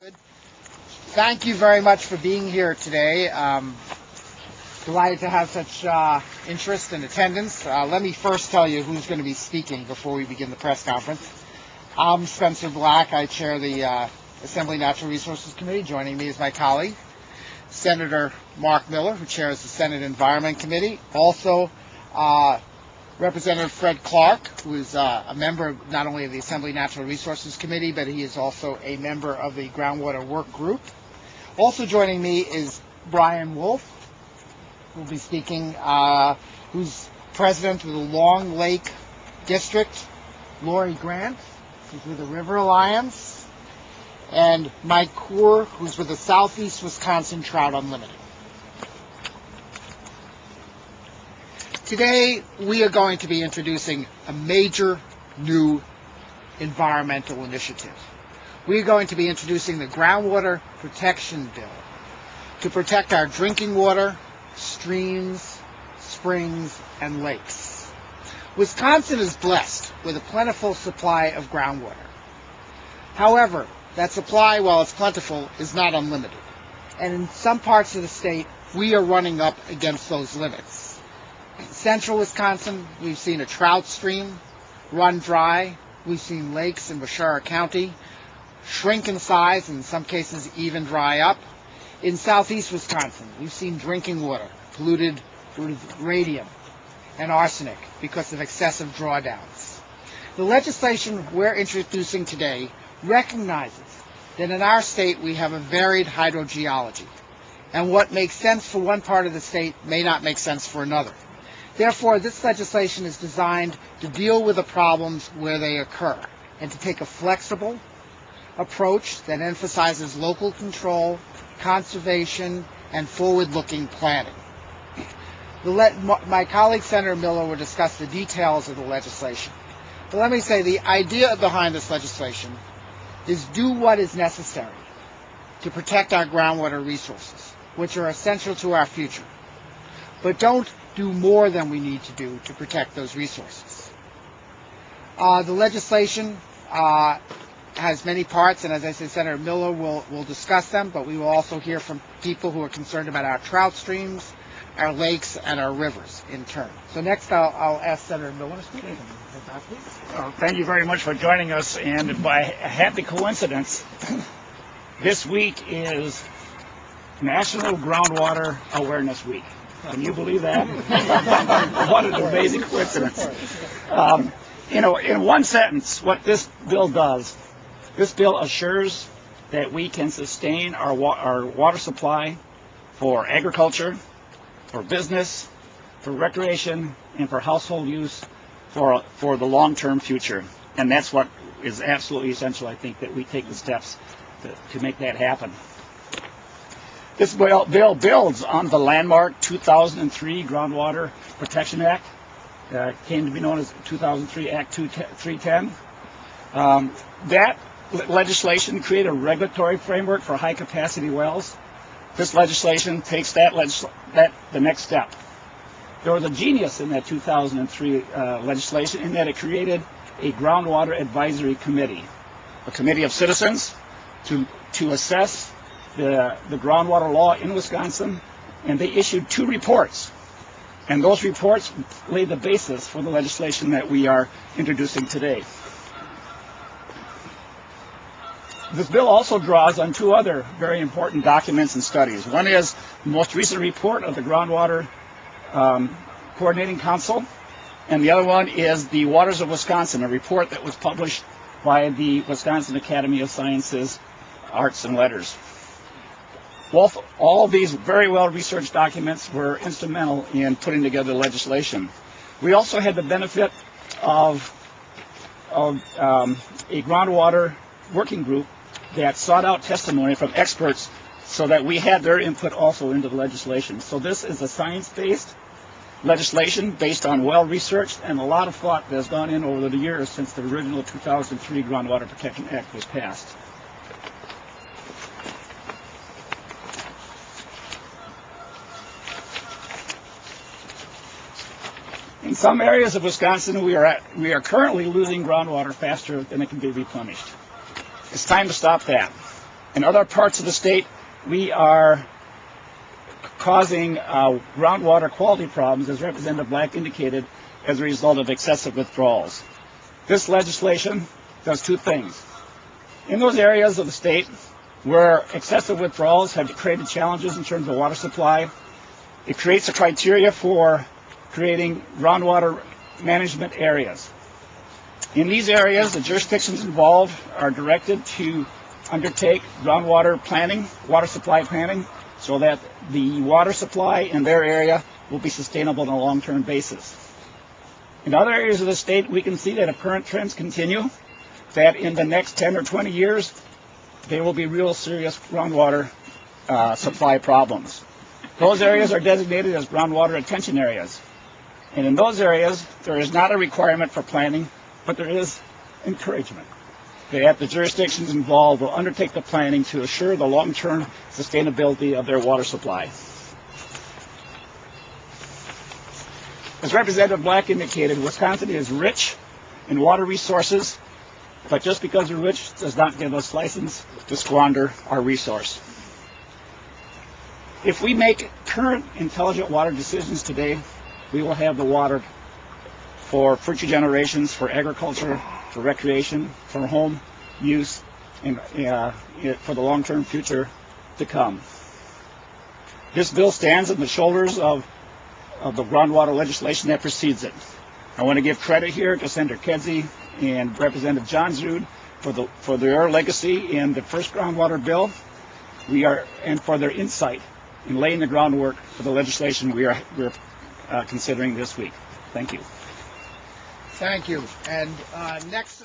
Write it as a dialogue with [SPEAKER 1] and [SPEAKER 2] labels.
[SPEAKER 1] Good. Thank you very much for being here today. Delighted to have such interest and attendance. Let me first tell you who's going to be speaking before we begin the press conference. I'm Spencer Black. I chair the Assembly Natural Resources Committee. Joining me is my colleague, Senator Mark Miller, who chairs the Senate Environment Committee. Also, Representative Fred Clark, who is a member not only of the Assembly Natural Resources Committee, but he is also a member of the Groundwater Work Group. Also joining me is Brian Wolf, who will be speaking, who's president of the Long Lake District. Lori Grant, who's with the River Alliance. And Mike Coor, who's with the Southeast Wisconsin Trout Unlimited. Today, we are going to be introducing a major new environmental initiative. We are going to be introducing the Groundwater Protection Bill to protect our drinking water, streams, springs, and lakes. Wisconsin is blessed with a plentiful supply of groundwater. However, that supply, while it's plentiful, is not unlimited. And in some parts of the state, we are running up against those limits. In central Wisconsin, we've seen a trout stream run dry. We've seen lakes in Bashara County shrink in size, and in some cases even dry up. In southeast Wisconsin, we've seen drinking water polluted with radium and arsenic because of excessive drawdowns. The legislation we're introducing today recognizes that in our state we have a varied hydrogeology, and what makes sense for one part of the state may not make sense for another. Therefore, this legislation is designed to deal with the problems where they occur and to take a flexible approach that emphasizes local control, conservation, and forward-looking planning. My colleague Senator Miller will discuss the details of the legislation. But let me say the idea behind this legislation is do what is necessary to protect our groundwater resources, which are essential to our future. But don't do more than we need to do to protect those resources. The legislation has many parts, and as I said, Senator Miller will discuss them, but we will also hear from people who are concerned about our trout streams, our lakes, and our rivers in turn. So next I'll ask Senator Miller to speak.
[SPEAKER 2] Thank you very much for joining us, and by a happy coincidence, this week is National Groundwater Awareness Week. Can you believe that? What an amazing coincidence. In one sentence, what this bill does, this bill assures that we can sustain our water supply for agriculture, for business, for recreation, and for household use for the long-term future. And that's what is absolutely essential, I think, that we take the steps to make that happen. This bill builds on the landmark 2003 Groundwater Protection Act, came to be known as 2003 Act 310. That legislation created a regulatory framework for high-capacity wells. This legislation takes the next step. There was a genius in that 2003 legislation in that it created a Groundwater Advisory Committee, a committee of citizens to assess the groundwater law in Wisconsin, and they issued 2 reports. And those reports laid the basis for the legislation that we are introducing today. This bill also draws on 2 other very important documents and studies. One is the most recent report of the Groundwater Coordinating Council, and the other one is the Waters of Wisconsin, a report that was published by the Wisconsin Academy of Sciences, Arts, and Letters. All of these very well-researched documents were instrumental in putting together legislation. We also had the benefit of a groundwater working group that sought out testimony from experts so that we had their input also into the legislation. So this is a science-based legislation based on well-researched and a lot of thought that has gone in over the years since the original 2003 Groundwater Protection Act was passed. In some areas of Wisconsin, we are currently losing groundwater faster than it can be replenished. It's time to stop that. In other parts of the state, we are causing groundwater quality problems, as Representative Black indicated, as a result of excessive withdrawals. This legislation does two things. In those areas of the state where excessive withdrawals have created challenges in terms of water supply, it creates a criteria for creating groundwater management areas. In these areas, the jurisdictions involved are directed to undertake groundwater planning, water supply planning, so that the water supply in their area will be sustainable on a long-term basis. In other areas of the state, we can see that if current trends continue, that in the next 10 or 20 years, there will be real serious groundwater supply problems. Those areas are designated as groundwater retention areas. And in those areas, there is not a requirement for planning, but there is encouragement that the jurisdictions involved will undertake the planning to assure the long-term sustainability of their water supply. As Representative Black indicated, Wisconsin is rich in water resources, but just because we're rich does not give us license to squander our resource. If we make current intelligent water decisions today, we will have the water for future generations, for agriculture, for recreation, for home use, and for the long-term future to come. This bill stands on the shoulders of the groundwater legislation that precedes it. I want to give credit here to Senator Kedzie and Representative John Zrud for their legacy in the first groundwater bill, and for their insight in laying the groundwork for the legislation we're considering this week. Thank you.
[SPEAKER 1] Thank you. And next.